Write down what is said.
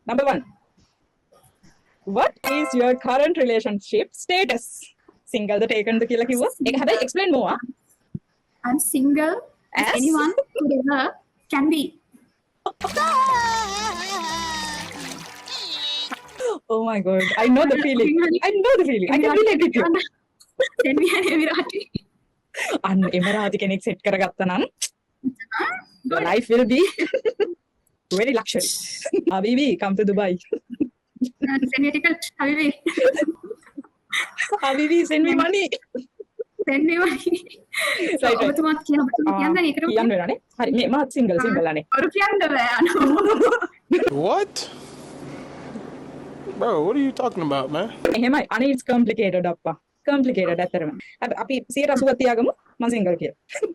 Number 1. What is your current relationship status? Single the taken the කියලා කිව්වා. ඒක හැබැයි explain more. I'm single as anyone could ever can be. Oh my god, I know the feeling. I can relate with you. Then we had Emirati. අන්න එමරාති කෙනෙක් set කරගත්තා නම් your life will be very luxury. Habibi, come to Dubai. Send me a ticket, Habibi. Habibi, send me money. Send me money. Right. ඔබතුමාත් කියන්න ඒකට කියන්න වෙනනේ. හරි මේ මාත් single අනේ. ඔරු කියන්න බෑ අනෝ. What? Bro, what are you talking about, man? එහෙමයි. අනේ it's complicated අප්පා. complicated ඇත්තටම. අපි 180ක් තියාගමු මම single කියලා.